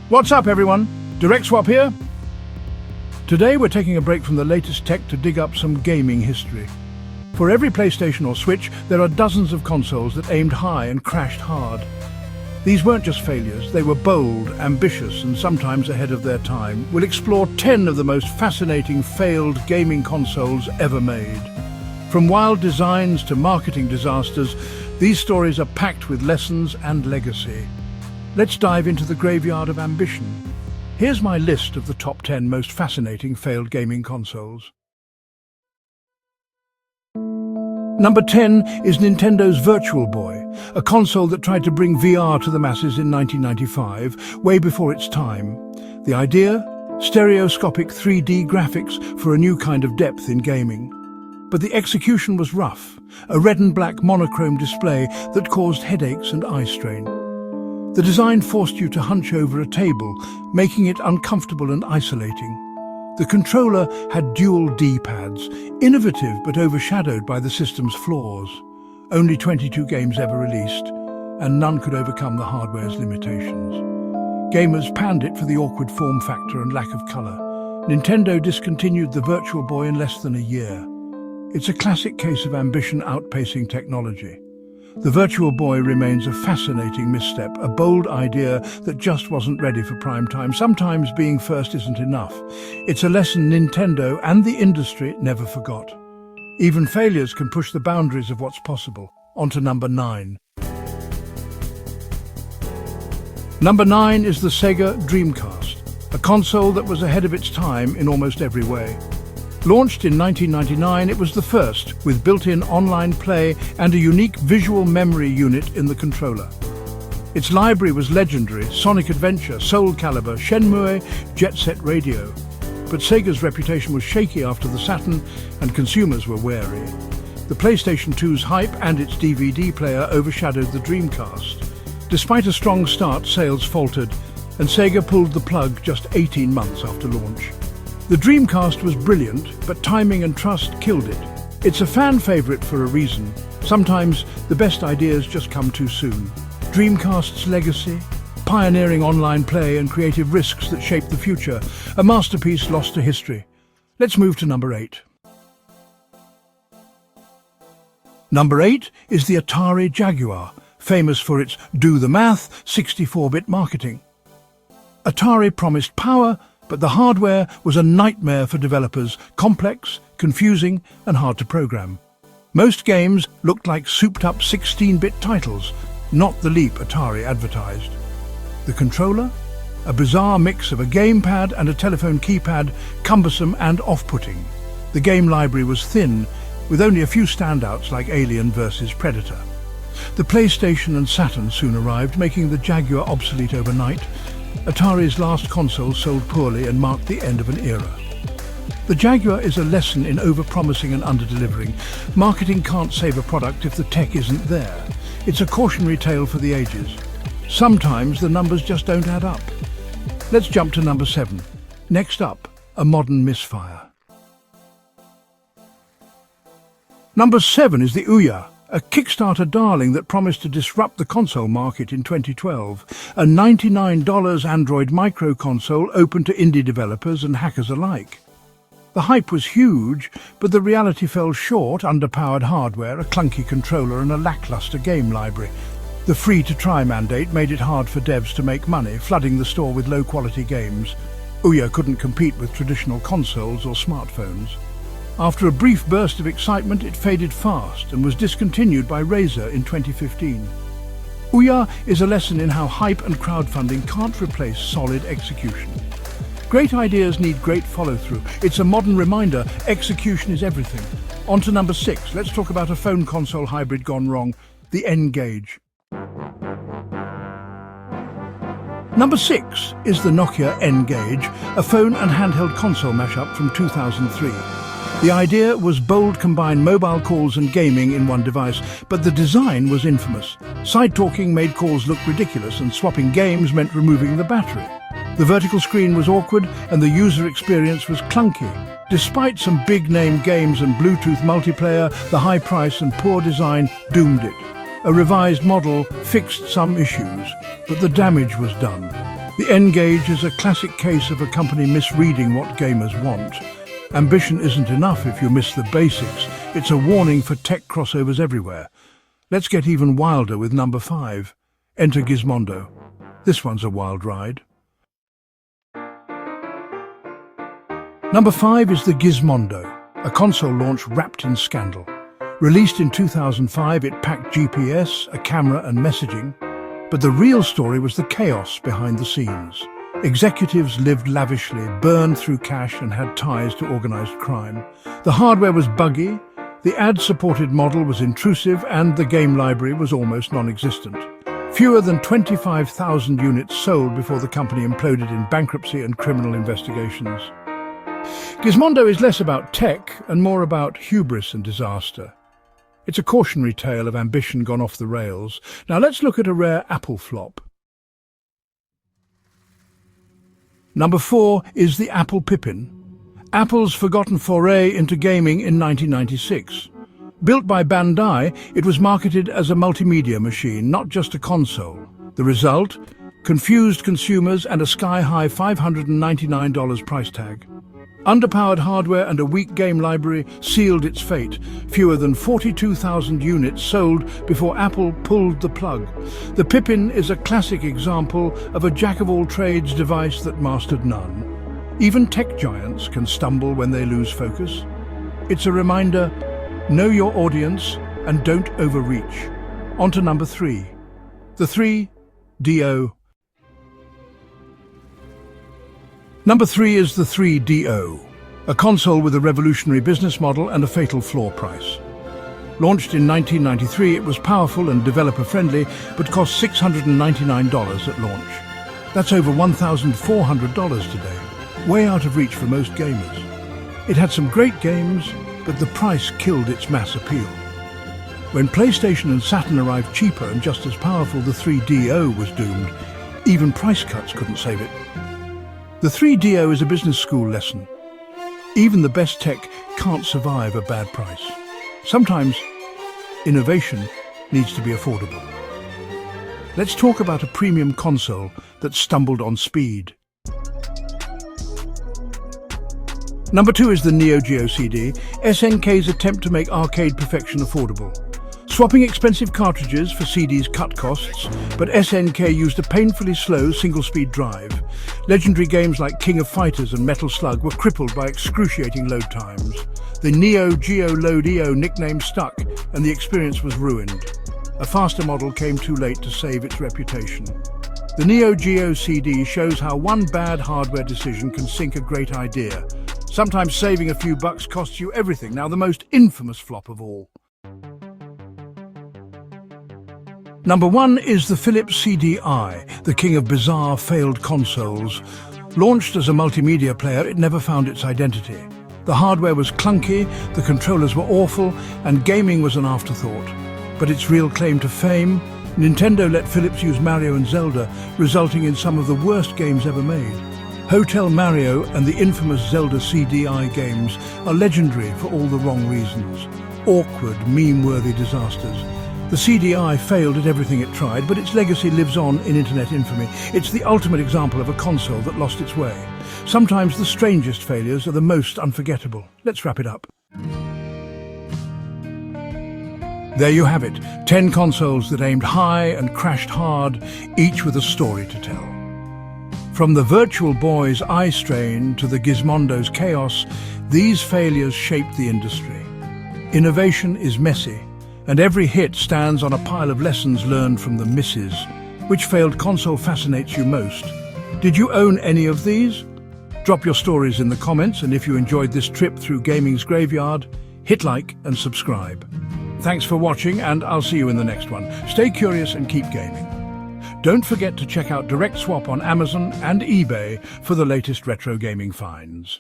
What's up, everyone? DirectSwap here. Today we're taking a break from the latest tech to dig up some gaming history. For every PlayStation or Switch, there are dozens of consoles that aimed high and crashed hard. These weren't just failures, they were bold, ambitious, and sometimes ahead of their time. We'll explore 10 of the most fascinating failed gaming consoles ever made. From wild designs to marketing disasters, these stories are packed with lessons and legacy. Let's dive into the graveyard of ambition. Here's my list of the top 10 most fascinating failed gaming consoles. Number 10 is Nintendo's Virtual Boy, a console that tried to bring VR to the masses in 1995, way before its time. The idea? Stereoscopic 3D graphics for a new kind of depth in gaming. But the execution was rough, a red and black monochrome display that caused headaches and eye strain. The design forced you to hunch over a table, making it uncomfortable and isolating. The controller had dual D-pads, innovative but overshadowed by the system's flaws. Only 22 games ever released, and none could overcome the hardware's limitations. Gamers panned it for the awkward form factor and lack of colour. Nintendo discontinued the Virtual Boy in less than a year. It's a classic case of ambition outpacing technology. The Virtual Boy remains a fascinating misstep, a bold idea that just wasn't ready for prime time. Sometimes being first isn't enough. It's a lesson Nintendo and the industry never forgot. Even failures can push the boundaries of what's possible. On to number 9. Number 9 is the Sega Dreamcast, a console that was ahead of its time in almost every way. Launched in 1999, it was the first, with built-in online play and a unique visual memory unit in the controller. Its library was legendary: Sonic Adventure, Soul Calibur, Shenmue, Jet Set Radio. But Sega's reputation was shaky after the Saturn, and consumers were wary. The PlayStation 2's hype and its DVD player overshadowed the Dreamcast. Despite a strong start, sales faltered, and Sega pulled the plug just 18 months after launch. The Dreamcast was brilliant, but timing and trust killed it. It's a fan favourite for a reason. Sometimes the best ideas just come too soon. Dreamcast's legacy, pioneering online play and creative risks that shaped the future, a masterpiece lost to history. Let's move to number 8. Number 8 is the Atari Jaguar, famous for its do-the-math 64-bit marketing. Atari promised power, but the hardware was a nightmare for developers, complex, confusing, and hard to program. Most games looked like souped-up 16-bit titles, not the leap Atari advertised. The controller? A bizarre mix of a gamepad and a telephone keypad, cumbersome and off-putting. The game library was thin, with only a few standouts like Alien vs. Predator. The PlayStation and Saturn soon arrived, making the Jaguar obsolete overnight. Atari's last console sold poorly and marked the end of an era. The Jaguar is a lesson in over-promising and under-delivering. Marketing can't save a product if the tech isn't there. It's a cautionary tale for the ages. Sometimes the numbers just don't add up. Let's jump to number 7. Next up, a modern misfire. Number 7 is the Ouya, a Kickstarter darling that promised to disrupt the console market in 2012. A $99 Android micro console open to indie developers and hackers alike. The hype was huge, but the reality fell short: underpowered hardware, a clunky controller, and a lackluster game library. The free-to-try mandate made it hard for devs to make money, flooding the store with low-quality games. Ouya couldn't compete with traditional consoles or smartphones. After a brief burst of excitement, it faded fast and was discontinued by Razer in 2015. Ouya is a lesson in how hype and crowdfunding can't replace solid execution. Great ideas need great follow-through. It's a modern reminder: execution is everything. On to number 6. Let's talk about a phone-console hybrid gone wrong: the N-Gage. Number 6 is the Nokia N-Gage, a phone and handheld console mashup from 2003. The idea was bold: combine mobile calls and gaming in one device, but the design was infamous. Side-talking made calls look ridiculous, and swapping games meant removing the battery. The vertical screen was awkward, and the user experience was clunky. Despite some big-name games and Bluetooth multiplayer, the high price and poor design doomed it. A revised model fixed some issues, but the damage was done. The N-Gage is a classic case of a company misreading what gamers want. Ambition isn't enough if you miss the basics. It's a warning for tech crossovers everywhere. Let's get even wilder with number 5. Enter Gizmondo. This one's a wild ride. Number 5 is the Gizmondo, a console launch wrapped in scandal. Released in 2005, it packed GPS, a camera and messaging. But the real story was the chaos behind the scenes. Executives lived lavishly, burned through cash and had ties to organized crime. The hardware was buggy, the ad-supported model was intrusive, and the game library was almost non-existent. Fewer than 25,000 units sold before the company imploded in bankruptcy and criminal investigations. Gizmondo is less about tech and more about hubris and disaster. It's a cautionary tale of ambition gone off the rails. Now let's look at a rare Apple flop. Number 4 is the Apple Pippin, Apple's forgotten foray into gaming in 1996. Built by Bandai, it was marketed as a multimedia machine, not just a console. The result? Confused consumers and a sky-high $599 price tag. Underpowered hardware and a weak game library sealed its fate. Fewer than 42,000 units sold before Apple pulled the plug. The Pippin is a classic example of a jack-of-all-trades device that mastered none. Even tech giants can stumble when they lose focus. It's a reminder, know your audience and don't overreach. On to number 3. The 3DO. Number 3 is the 3DO, a console with a revolutionary business model and a fatal floor price. Launched in 1993, it was powerful and developer-friendly, but cost $699 at launch. That's over $1,400 today, way out of reach for most gamers. It had some great games, but the price killed its mass appeal. When PlayStation and Saturn arrived cheaper and just as powerful, the 3DO was doomed. Even price cuts couldn't save it. The 3DO is a business school lesson. Even the best tech can't survive a bad price. Sometimes innovation needs to be affordable. Let's talk about a premium console that stumbled on speed. Number 2 is the Neo Geo CD, SNK's attempt to make arcade perfection affordable. Swapping expensive cartridges for CDs cut costs, but SNK used a painfully slow single-speed drive. Legendary games like King of Fighters and Metal Slug were crippled by excruciating load times. The Neo Geo Load EO nickname stuck, and the experience was ruined. A faster model came too late to save its reputation. The Neo Geo CD shows how one bad hardware decision can sink a great idea. Sometimes saving a few bucks costs you everything. Now the most infamous flop of all. Number 1 is the Philips CDI, the king of bizarre, failed consoles. Launched as a multimedia player, it never found its identity. The hardware was clunky, the controllers were awful, and gaming was an afterthought. But its real claim to fame? Nintendo let Philips use Mario and Zelda, resulting in some of the worst games ever made. Hotel Mario and the infamous Zelda CDI games are legendary for all the wrong reasons. Awkward, meme-worthy disasters. The CDI failed at everything it tried, but its legacy lives on in internet infamy. It's the ultimate example of a console that lost its way. Sometimes the strangest failures are the most unforgettable. Let's wrap it up. There you have it, 10 consoles that aimed high and crashed hard, each with a story to tell. From the Virtual Boy's eye strain to the Gizmondo's chaos, these failures shaped the industry. Innovation is messy, and every hit stands on a pile of lessons learned from the misses. Which failed console fascinates you most? Did you own any of these? Drop your stories in the comments, and if you enjoyed this trip through gaming's graveyard, hit like and subscribe. Thanks for watching, and I'll see you in the next one. Stay curious and keep gaming. Don't forget to check out DirectSwap on Amazon and eBay for the latest retro gaming finds.